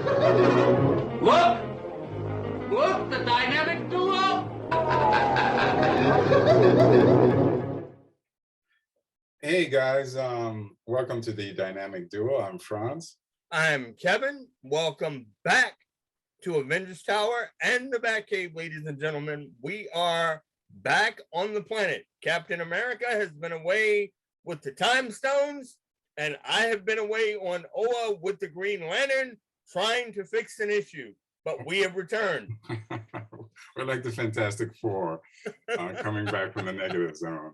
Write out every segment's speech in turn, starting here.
Look! Look, the dynamic duo! Hey guys, welcome to the Dynamic Duo. I'm Franz. I'm Kevin. Welcome back to Avengers Tower and the Batcave, ladies and gentlemen. We are back on the planet. Captain America has been away with the Time Stones, and I have been away on Oa with the Green Lantern trying to fix an issue. But we have returned. We're like the Fantastic Four coming back from the negative zone.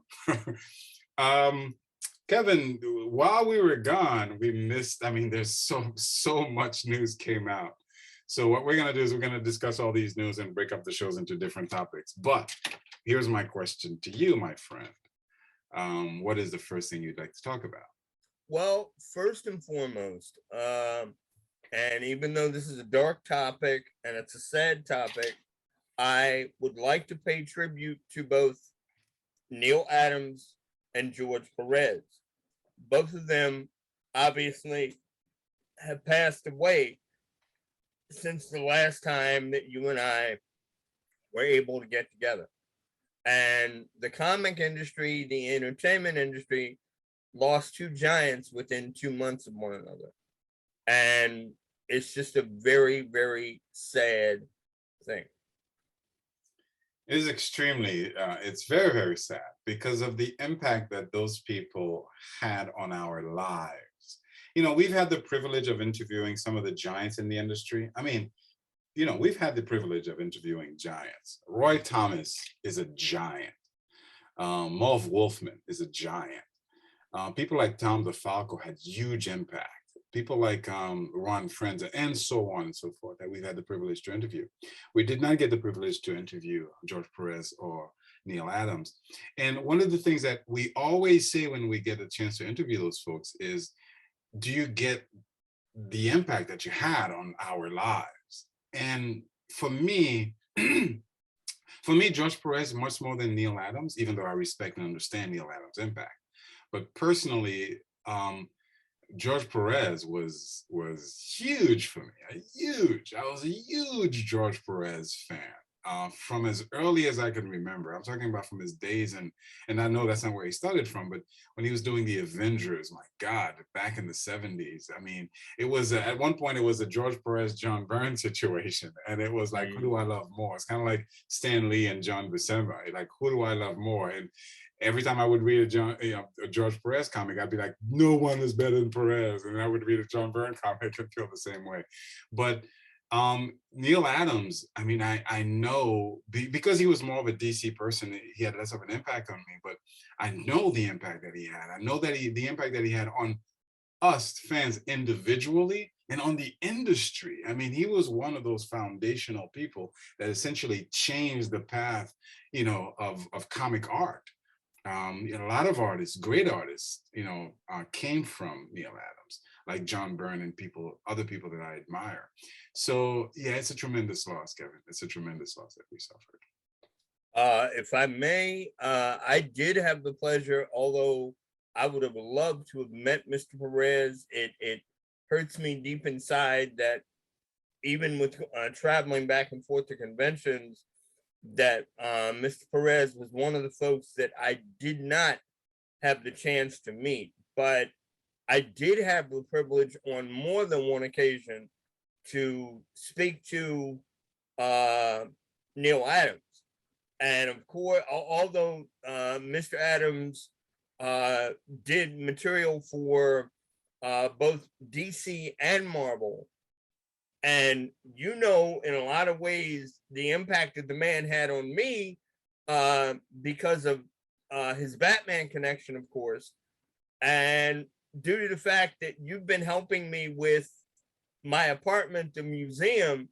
Kevin, while we were gone, we missed, there's so much news came out. So what we're going to do is we're going to discuss all these news and break up the shows into different topics. But here's my question to you, my friend. What is the first thing you'd like to talk about? Well, first and foremost, and even though this is a dark topic and it's a sad topic, I would like to pay tribute to both Neil Adams and George Perez. Both of them obviously have passed away since the last time that you and I were able to get together. And the comic industry, the entertainment industry, lost two giants within 2 months of one another. And it's just a very, very sad thing. It is extremely, it's very, very sad because of the impact that those people had on our lives. You know, we've had the privilege of interviewing some of the giants in the industry. We've had the privilege of interviewing giants. Roy Thomas is a giant. Marv Wolfman is a giant. People like Tom DeFalco had huge impact. People like Ron Frenza and so on and so forth that we've had the privilege to interview. We did not get the privilege to interview George Perez or Neil Adams. And one of the things that we always say when we get a chance to interview those folks is, do you get the impact that you had on our lives? And for me, George Perez much more than Neil Adams, even though I respect and understand Neil Adams' impact. But personally, George Perez was huge for me. I was a huge George Perez fan from as early as I can remember. I'm talking about from his days, and I know that's not where he started from, but when he was doing the Avengers, my God, back in the 70s. It was at one point it was a George Perez, John Byrne situation, and it was like, who do I love more? It's kind of like Stan Lee and John Buscema. Like, who do I love more? And every time I would read a George Perez comic, I'd be like, no one is better than Perez. And I would read a John Byrne comic and feel the same way. But Neil Adams, I know because he was more of a DC person, he had less of an impact on me, but I know the impact that he had. I know that the impact that he had on us fans individually and on the industry. He was one of those foundational people that essentially changed the path, of comic art. A lot of artists, great artists, came from Neil Adams, like John Byrne and other people that I admire. So yeah, it's a tremendous loss, Kevin. It's a tremendous loss that we suffered. If I may, I did have the pleasure, although I would have loved to have met Mr. Perez. It hurts me deep inside that even with traveling back and forth to conventions, that Mr. Perez was one of the folks that I did not have the chance to meet, but I did have the privilege on more than one occasion to speak to Neil Adams. And of course, although Mr. Adams did material for both DC and Marvel, and in a lot of ways, the impact that the man had on me because of his Batman connection, of course, and due to the fact that you've been helping me with my apartment, the museum,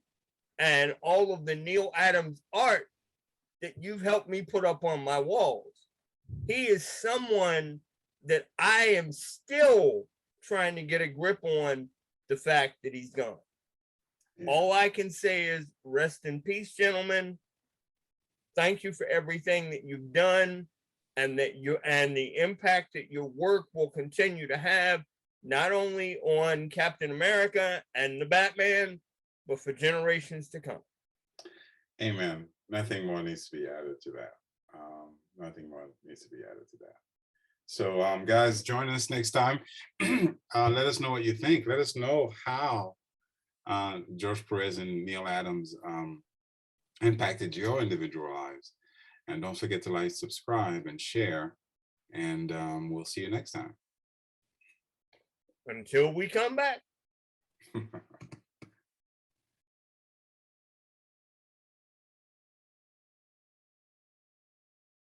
and all of the Neil Adams art that you've helped me put up on my walls. He is someone that I am still trying to get a grip on the fact that he's gone. All I can say is rest in peace, gentlemen. Thank you for everything that you've done, and the impact that your work will continue to have, not only on Captain America and the Batman, but for generations to come. Amen. Nothing more needs to be added to that. Nothing more needs to be added to that. So, guys, join us next time. Let us know what you think. Let us know how George Perez and Neil Adams impacted your individual lives. And don't forget to like, subscribe, and share. And we'll see you next time. Until we come back.